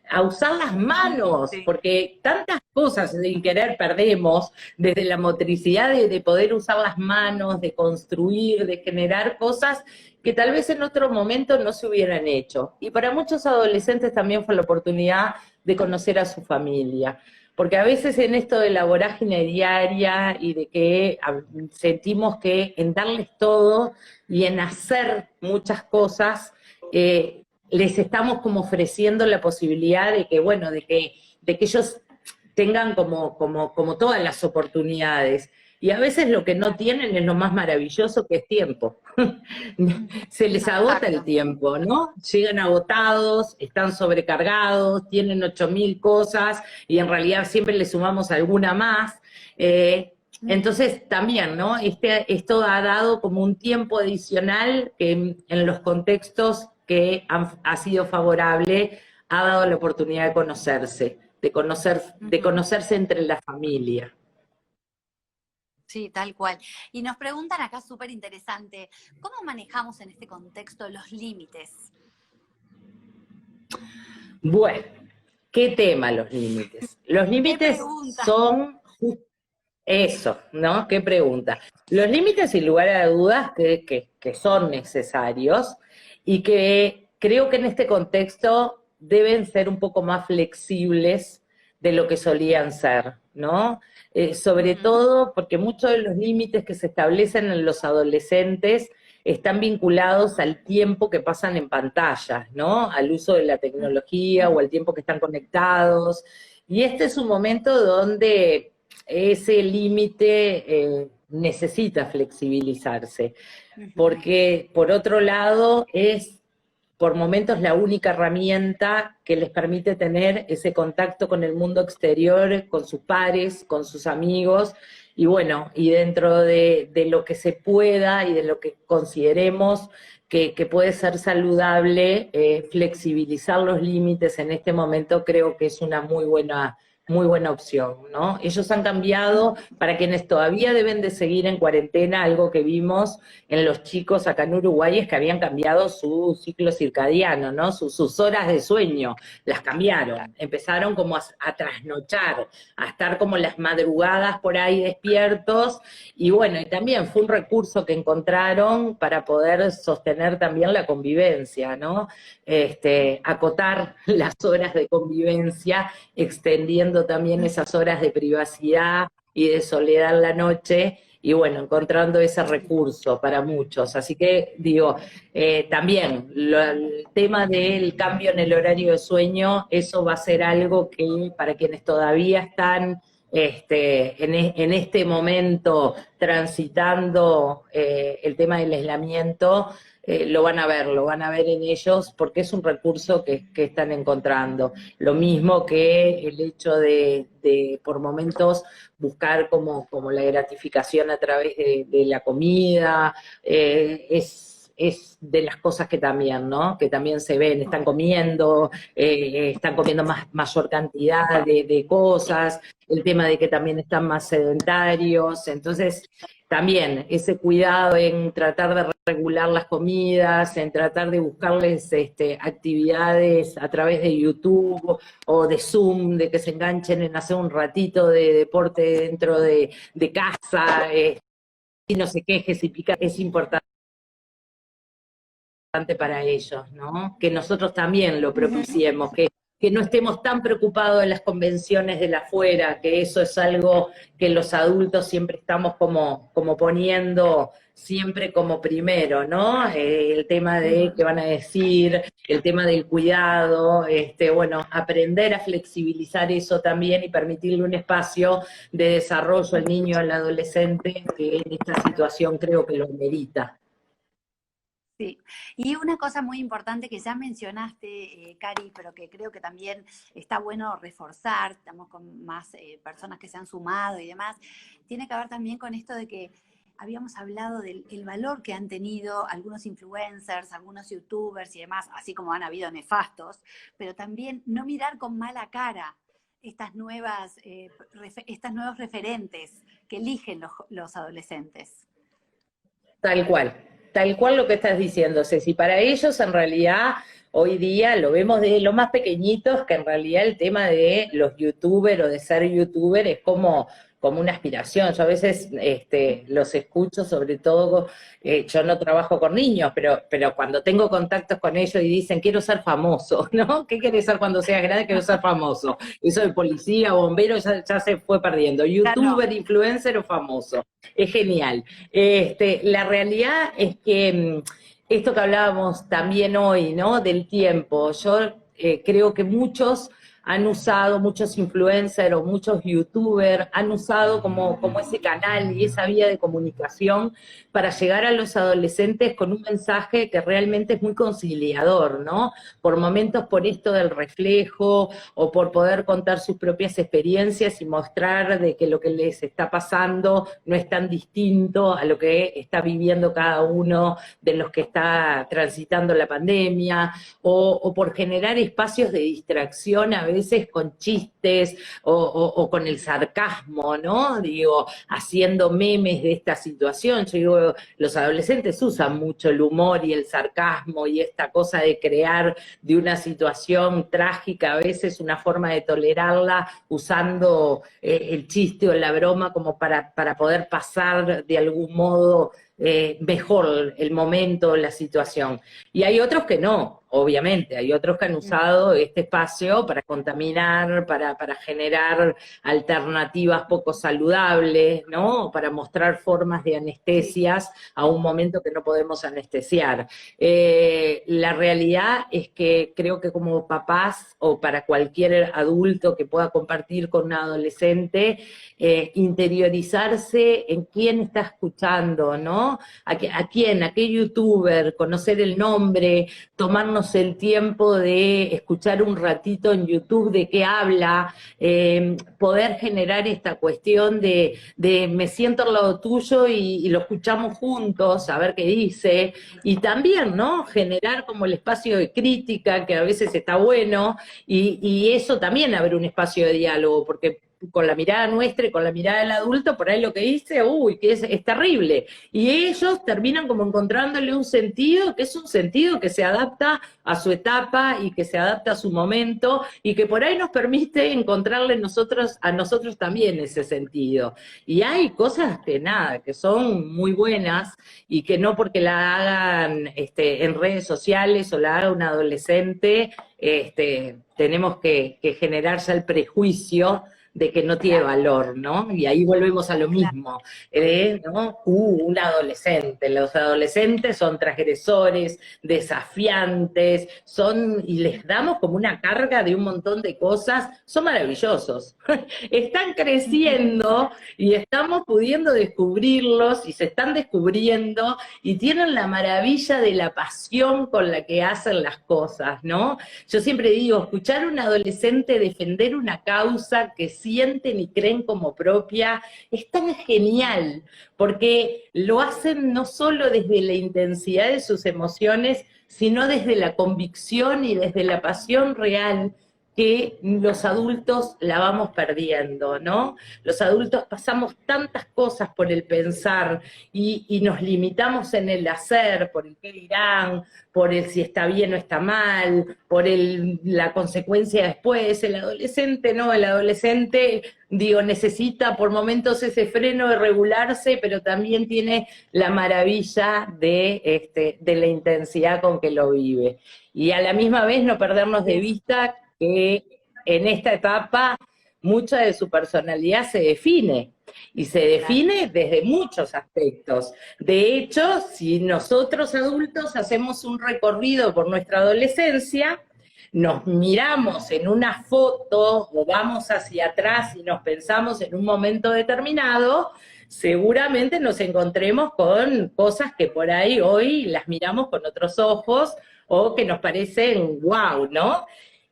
A usar las manos, Sí. porque tantas cosas sin querer perdemos, desde la motricidad de poder usar las manos, de construir, de generar cosas que tal vez en otro momento no se hubieran hecho. Y para muchos adolescentes también fue la oportunidad de conocer a su familia. Porque a veces en esto de la vorágine diaria y de que sentimos que en darles todo y en hacer muchas cosas, les estamos como ofreciendo la posibilidad de que, bueno, de que ellos tengan como todas las oportunidades. Y a veces lo que no tienen es lo más maravilloso, que es tiempo. Se les agota el Exacto. tiempo, ¿no? Llegan agotados, están sobrecargados, tienen 8.000 cosas y en realidad siempre le sumamos alguna más. Entonces también, ¿no? Esto ha dado como un tiempo adicional que en los contextos que ha sido favorable, ha dado la oportunidad de conocerse, de conocerse entre la familia. Sí, tal cual. Y nos preguntan acá, súper interesante, ¿cómo manejamos en este contexto los límites? Bueno, ¿qué tema los límites? Los ¿Qué límites pregunta? son eso, ¿no? ¿Qué pregunta? Los límites, sin lugar a dudas, que son necesarios y que creo que en este contexto deben ser un poco más flexibles de lo que solían ser, ¿no? Sobre todo porque muchos de los límites que se establecen en los adolescentes están vinculados al tiempo que pasan en pantallas, ¿no? Al uso de la tecnología o al tiempo que están conectados. Y este es un momento donde ese límite necesita flexibilizarse, porque por otro lado es por momentos la única herramienta que les permite tener ese contacto con el mundo exterior, con sus pares, con sus amigos, y bueno, y dentro de lo que se pueda y de lo que consideremos que puede ser saludable, flexibilizar los límites en este momento creo que es una muy buena opción, ¿no? Ellos han cambiado, para quienes todavía deben de seguir en cuarentena, algo que vimos en los chicos acá en Uruguay es que habían cambiado su ciclo circadiano, ¿no? Sus horas de sueño, las cambiaron, empezaron como a trasnochar, a estar como las madrugadas por ahí despiertos, y bueno, y también fue un recurso que encontraron para poder sostener también la convivencia, ¿no? Acotar las horas de convivencia, extendiendo también esas horas de privacidad y de soledad en la noche, y bueno, encontrando ese recurso para muchos. Así que digo, también el tema del cambio en el horario de sueño, eso va a ser algo que para quienes todavía están en este momento transitando el tema del aislamiento, lo van a ver en ellos porque es un recurso que están encontrando. Lo mismo que el hecho de por momentos buscar como la gratificación a través de la comida, es de las cosas que también, ¿no? Que también se ven, están comiendo mayor cantidad de cosas, el tema de que también están más sedentarios, entonces también ese cuidado en tratar de regular las comidas, en tratar de buscarles actividades a través de YouTube o de Zoom, de que se enganchen en hacer un ratito de deporte dentro de casa, y no se queje si pica, es importante para ellos, ¿no? Que nosotros también lo propiciemos, que no estemos tan preocupados de las convenciones de la afuera, que eso es algo que los adultos siempre estamos como poniendo siempre como primero, ¿no? El tema de qué van a decir, el tema del cuidado, bueno, aprender a flexibilizar eso también y permitirle un espacio de desarrollo al niño, al adolescente, que en esta situación creo que lo merita. Sí, y una cosa muy importante que ya mencionaste, Cari, pero que creo que también está bueno reforzar, estamos con más personas que se han sumado y demás, tiene que ver también con esto de que habíamos hablado del el valor que han tenido algunos influencers, algunos youtubers y demás, así como han habido nefastos, pero también no mirar con mala cara estos nuevos referentes que eligen los adolescentes. tal cual lo que estás diciendo, Ceci. Para ellos, en realidad, hoy día lo vemos de los más pequeñitos, que en realidad el tema de los youtubers o de ser youtuber es como una aspiración. Yo a veces los escucho, sobre todo, yo no trabajo con niños, pero cuando tengo contactos con ellos y dicen, quiero ser famoso, ¿no? ¿Qué querés ser cuando seas grande? Quiero ser famoso. Eso de policía, bombero, ya se fue perdiendo. Ya no. Youtuber, influencer o famoso. Es genial. La realidad es que esto que hablábamos también hoy, ¿no? Del tiempo. Yo creo que muchos influencers o muchos youtubers han usado como ese canal y esa vía de comunicación para llegar a los adolescentes con un mensaje que realmente es muy conciliador, ¿no? Por momentos por esto del reflejo o por poder contar sus propias experiencias y mostrar de que lo que les está pasando no es tan distinto a lo que está viviendo cada uno de los que está transitando la pandemia, o por generar espacios de distracción a veces con chistes o con el sarcasmo, ¿no? Digo, haciendo memes de esta situación. Yo digo, los adolescentes usan mucho el humor y el sarcasmo y esta cosa de crear de una situación trágica a veces una forma de tolerarla usando el chiste o la broma como para poder pasar de algún modo mejor el momento, la situación. Y hay otros que no, obviamente, hay otros que han usado este espacio para contaminar, para generar alternativas poco saludables, ¿no? Para mostrar formas de anestesias a un momento que no podemos anestesiar. La realidad es que creo que como papás o para cualquier adulto que pueda compartir con un adolescente, interiorizarse en quién está escuchando, ¿no? ¿A quién? ¿A qué youtuber? Conocer el nombre, tomarnos el tiempo de escuchar un ratito en YouTube de qué habla, poder generar esta cuestión de me siento al lado tuyo y lo escuchamos juntos, a ver qué dice, y también, ¿no? Generar como el espacio de crítica, que a veces está bueno, y eso también abre un espacio de diálogo, porque con la mirada nuestra y con la mirada del adulto, por ahí lo que dice, uy, que es terrible. Y ellos terminan como encontrándole un sentido, que es un sentido que se adapta a su etapa y que se adapta a su momento y que por ahí nos permite encontrarle a nosotros también ese sentido. Y hay cosas que nada, que son muy buenas y que no porque la hagan en redes sociales o la haga un adolescente, tenemos que generar ya el prejuicio de que no tiene valor, ¿no? Y ahí volvemos a lo mismo, ¿no? Un adolescente. Los adolescentes son transgresores, desafiantes, y les damos como una carga de un montón de cosas, son maravillosos. Están creciendo y estamos pudiendo descubrirlos y se están descubriendo y tienen la maravilla de la pasión con la que hacen las cosas, ¿no? Yo siempre digo, escuchar a un adolescente defender una causa que sienten y creen como propia, es tan genial, porque lo hacen no solo desde la intensidad de sus emociones, sino desde la convicción y desde la pasión real que los adultos la vamos perdiendo, ¿no? Los adultos pasamos tantas cosas por el pensar y nos limitamos en el hacer, por el qué dirán, por el si está bien o está mal, por la consecuencia después. El adolescente, no, el adolescente, digo, necesita por momentos ese freno de regularse, pero también tiene la maravilla de la intensidad con que lo vive. Y a la misma vez no perdernos de vista que en esta etapa mucha de su personalidad se define, y se define desde muchos aspectos. De hecho, si nosotros adultos hacemos un recorrido por nuestra adolescencia, nos miramos en una foto o vamos hacia atrás y nos pensamos en un momento determinado, seguramente nos encontremos con cosas que por ahí hoy las miramos con otros ojos o que nos parecen wow, ¿no?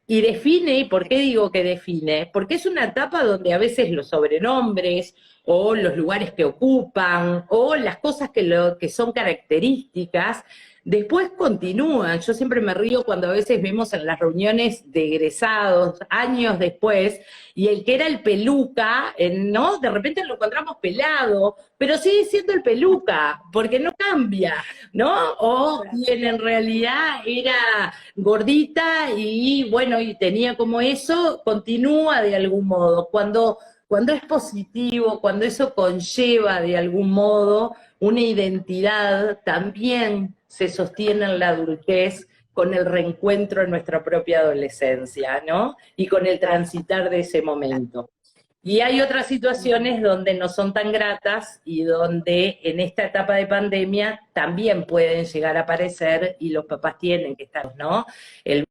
Y define, ¿y por qué digo que define? Porque es una etapa donde a veces los sobrenombres o los lugares que ocupan o las cosas que son características Después continúan, yo siempre me río cuando a veces vemos en las reuniones de egresados, años después, y el que era el peluca, ¿no? De repente lo encontramos pelado, pero sigue siendo el peluca, porque no cambia, ¿no? O quien en realidad era gordita y bueno, y tenía como eso, continúa de algún modo. Cuando es positivo, cuando eso conlleva de algún modo una identidad, también se sostiene en la adultez con el reencuentro en nuestra propia adolescencia, ¿no? Y con el transitar de ese momento. Y hay otras situaciones donde no son tan gratas y donde en esta etapa de pandemia también pueden llegar a aparecer y los papás tienen que estar, ¿no? El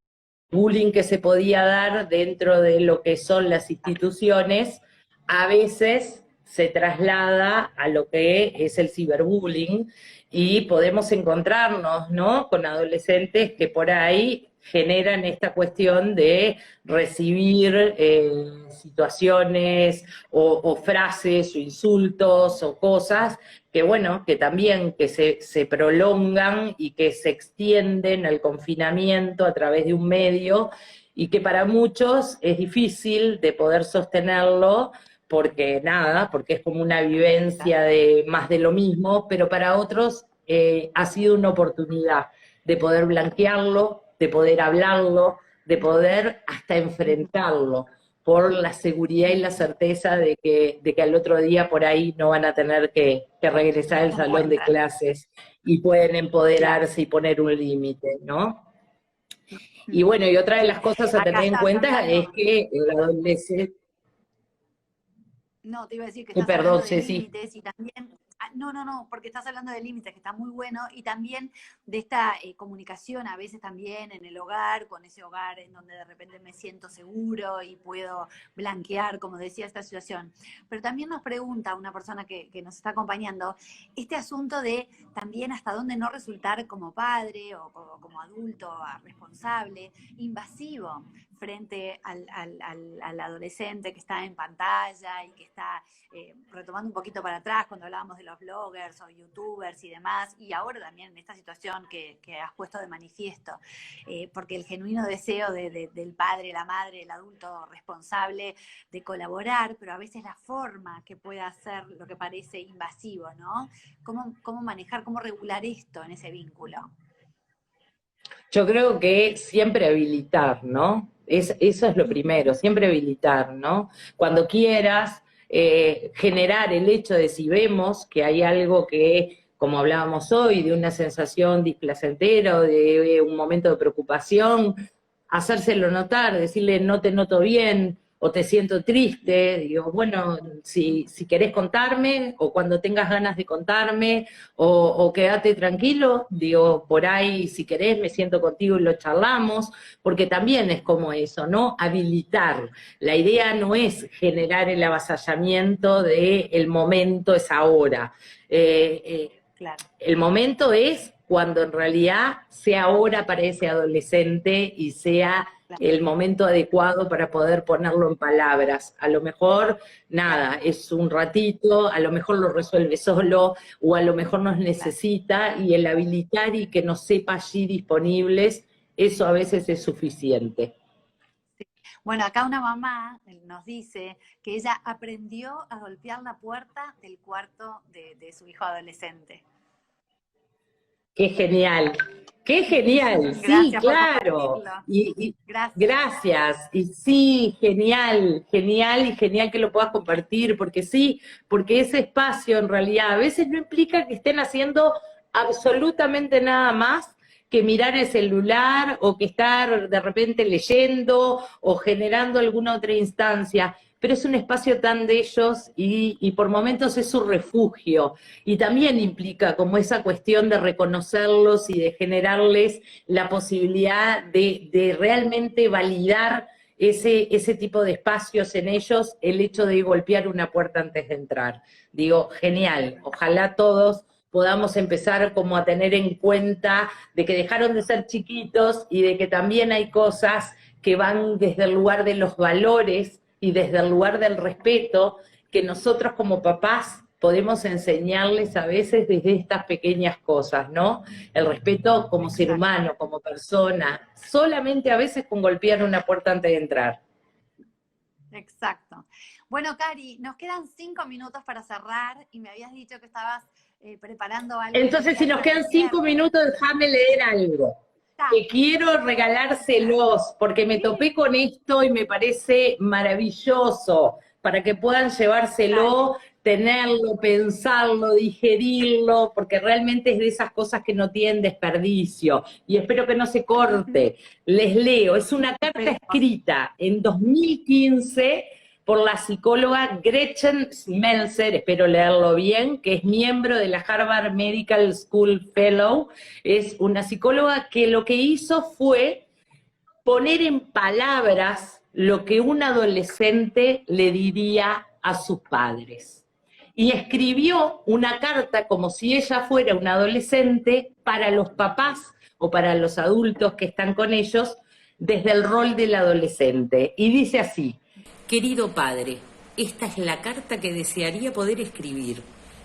bullying que se podía dar dentro de lo que son las instituciones, a veces se traslada a lo que es el ciberbullying y podemos encontrarnos, ¿no?, con adolescentes que por ahí generan esta cuestión de recibir situaciones o frases o insultos o cosas que bueno, que también que se prolongan y que se extienden al confinamiento a través de un medio y que para muchos es difícil de poder sostenerlo porque nada, porque es como una vivencia de más de lo mismo, pero para otros ha sido una oportunidad de poder blanquearlo, de poder hablarlo, de poder hasta enfrentarlo, por la seguridad y la certeza de que al otro día por ahí no van a tener que regresar al salón de clases y pueden empoderarse y poner un límite, ¿no? Y bueno, y otra de las cosas a tener en cuenta es que el adolescente... No, te iba a decir que estás Perdón, hablando de Ceci. límites y también, no, porque estás hablando de límites, que está muy bueno, y también de esta comunicación, a veces también en el hogar, con ese hogar en donde de repente me siento seguro y puedo blanquear, como decía, esta situación. Pero también nos pregunta una persona que nos está acompañando, este asunto de también hasta dónde no resultar como padre o como adulto responsable, invasivo frente al adolescente que está en pantalla y que está retomando un poquito para atrás cuando hablábamos de los bloggers o youtubers y demás, y ahora también en esta situación que has puesto de manifiesto, porque el genuino deseo del padre, la madre, el adulto responsable de colaborar, pero a veces la forma que pueda ser lo que parece invasivo, ¿no? ¿Cómo manejar, cómo regular esto en ese vínculo? Yo creo que siempre habilitar, ¿no? Eso es lo primero, siempre habilitar, ¿no? Cuando quieras, generar el hecho de si vemos que hay algo que, como hablábamos hoy, de una sensación displacentera o de un momento de preocupación, hacérselo notar, decirle no te noto bien, o te siento triste, digo, bueno, si querés contarme, o cuando tengas ganas de contarme, o quédate tranquilo, digo, por ahí, si querés, me siento contigo y lo charlamos, porque también es como eso, ¿no? Habilitar. La idea no es generar el avasallamiento de el momento es ahora. Claro. El momento es cuando en realidad sea ahora para ese adolescente y sea el momento adecuado para poder ponerlo en palabras. A lo mejor, nada, es un ratito, a lo mejor lo resuelve solo, o a lo mejor nos necesita, y el habilitar y que nos sepa allí disponibles, eso a veces es suficiente. Bueno, acá una mamá nos dice que ella aprendió a golpear la puerta del cuarto de su hijo adolescente. ¡Qué genial! ¡Qué genial! Sí, claro. Gracias. Y sí, genial, genial y genial que lo puedas compartir, porque sí, porque ese espacio en realidad a veces no implica que estén haciendo absolutamente nada más que mirar el celular o que estar de repente leyendo o generando alguna otra instancia, pero es un espacio tan de ellos y por momentos es su refugio, y también implica como esa cuestión de reconocerlos y de generarles la posibilidad de realmente validar ese tipo de espacios en ellos, el hecho de golpear una puerta antes de entrar. Digo, genial, ojalá todos podamos empezar como a tener en cuenta de que dejaron de ser chiquitos y de que también hay cosas que van desde el lugar de los valores y desde el lugar del respeto, que nosotros como papás podemos enseñarles a veces desde estas pequeñas cosas, ¿no? El respeto como ser humano, como persona, solamente a veces con golpear una puerta antes de entrar. Exacto. Bueno, Cari, nos quedan 5 minutos para cerrar y me habías dicho que estabas preparando algo. Entonces, si nos quedan 5 minutos, déjame leer algo. Que quiero regalárselos, porque me topé con esto y me parece maravilloso, para que puedan llevárselo, tenerlo, pensarlo, digerirlo, porque realmente es de esas cosas que no tienen desperdicio. Y espero que no se corte. Les leo, es una carta escrita en 2015 por la psicóloga Gretchen Smeltzer, espero leerlo bien, que es miembro de la Harvard Medical School Fellow. Es una psicóloga que lo que hizo fue poner en palabras lo que un adolescente le diría a sus padres. Y escribió una carta como si ella fuera una adolescente para los papás o para los adultos que están con ellos desde el rol del adolescente. Y dice así: querido padre, esta es la carta que desearía poder escribir.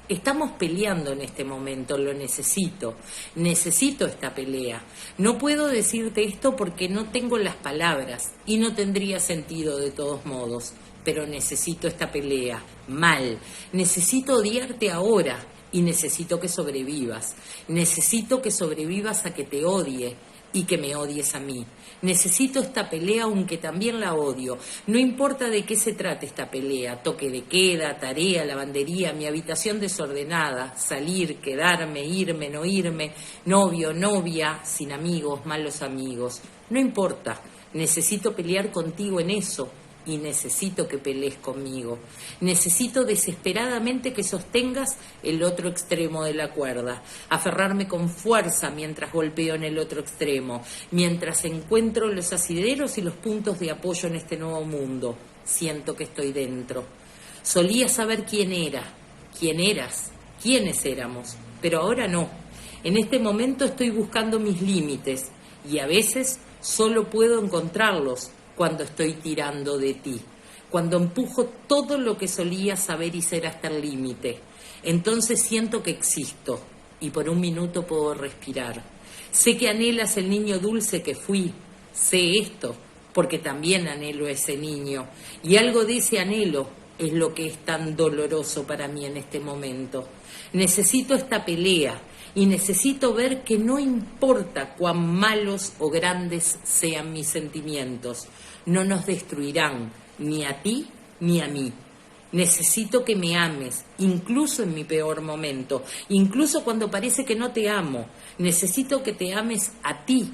Estamos peleando en este momento, lo necesito. Necesito esta pelea. No puedo decirte esto porque no tengo las palabras y no tendría sentido de todos modos. Pero necesito esta pelea, mal. Necesito odiarte ahora y necesito que sobrevivas. Necesito que sobrevivas a que te odie y que me odies a mí. Necesito esta pelea aunque también la odio. No importa de qué se trate esta pelea, toque de queda, tarea, lavandería, mi habitación desordenada, salir, quedarme, irme, no irme, novio, novia, sin amigos, malos amigos. No importa, necesito pelear contigo en eso. Y necesito que pelees conmigo. Necesito desesperadamente que sostengas el otro extremo de la cuerda, aferrarme con fuerza mientras golpeo en el otro extremo, mientras encuentro los asideros y los puntos de apoyo en este nuevo mundo. Siento que estoy dentro. Solía saber quién era, quién eras, quiénes éramos, pero ahora no. En este momento estoy buscando mis límites y a veces solo puedo encontrarlos cuando estoy tirando de ti, cuando empujo todo lo que solía saber y ser hasta el límite. Entonces siento que existo y por un minuto puedo respirar. Sé que anhelas el niño dulce que fui, sé esto, porque también anhelo a ese niño, y algo de ese anhelo es lo que es tan doloroso para mí en este momento. Necesito esta pelea, y necesito ver que no importa cuán malos o grandes sean mis sentimientos, no nos destruirán ni a ti ni a mí. Necesito que me ames, incluso en mi peor momento, incluso cuando parece que no te amo. Necesito que te ames a ti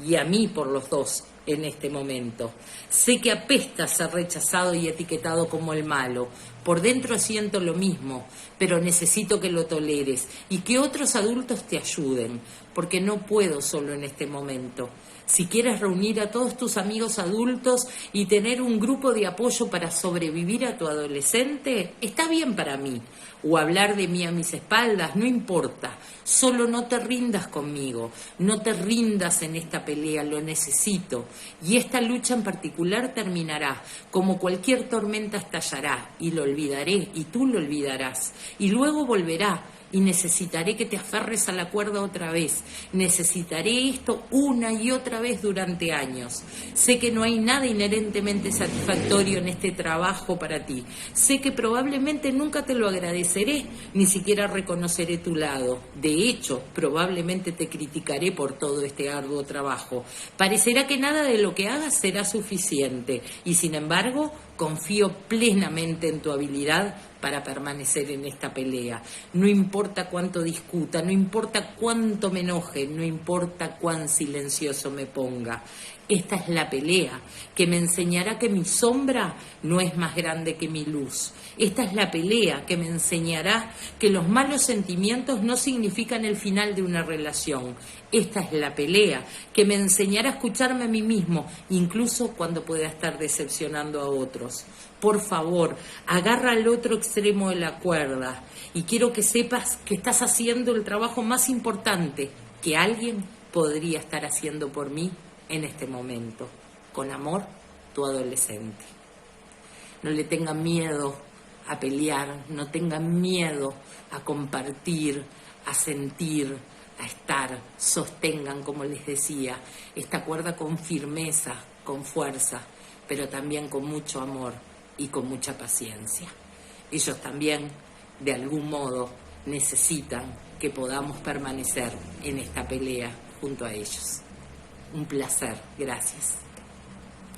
y a mí por los dos en este momento. Sé que apesta ser rechazado y etiquetado como el malo. Por dentro siento lo mismo, pero necesito que lo toleres y que otros adultos te ayuden, porque no puedo solo en este momento. Si quieres reunir a todos tus amigos adultos y tener un grupo de apoyo para sobrevivir a tu adolescente, está bien para mí. O hablar de mí a mis espaldas, no importa. Solo no te rindas conmigo, no te rindas en esta pelea, lo necesito. Y esta lucha en particular terminará, como cualquier tormenta estallará, y lo olvidaré, y tú lo olvidarás. Y luego volverá. Y necesitaré que te aferres a la cuerda otra vez. Necesitaré esto una y otra vez durante años. Sé que no hay nada inherentemente satisfactorio en este trabajo para ti. Sé que probablemente nunca te lo agradeceré, ni siquiera reconoceré tu lado. De hecho, probablemente te criticaré por todo este arduo trabajo. Parecerá que nada de lo que hagas será suficiente. Y sin embargo, confío plenamente en tu habilidad para permanecer en esta pelea. No importa cuánto discuta, no importa cuánto me enoje, no importa cuán silencioso me ponga. Esta es la pelea que me enseñará que mi sombra no es más grande que mi luz. Esta es la pelea que me enseñará que los malos sentimientos no significan el final de una relación. Esta es la pelea que me enseñará a escucharme a mí mismo, incluso cuando pueda estar decepcionando a otros. Por favor, agarra al otro extremo de la cuerda y quiero que sepas que estás haciendo el trabajo más importante que alguien podría estar haciendo por mí en este momento. Con amor, tu adolescente. No le tengan miedo a pelear, no tengan miedo a compartir, a sentir, a estar, sostengan, como les decía, esta cuerda con firmeza, con fuerza, pero también con mucho amor y con mucha paciencia. Ellos también, de algún modo, necesitan que podamos permanecer en esta pelea junto a ellos. Un placer, gracias.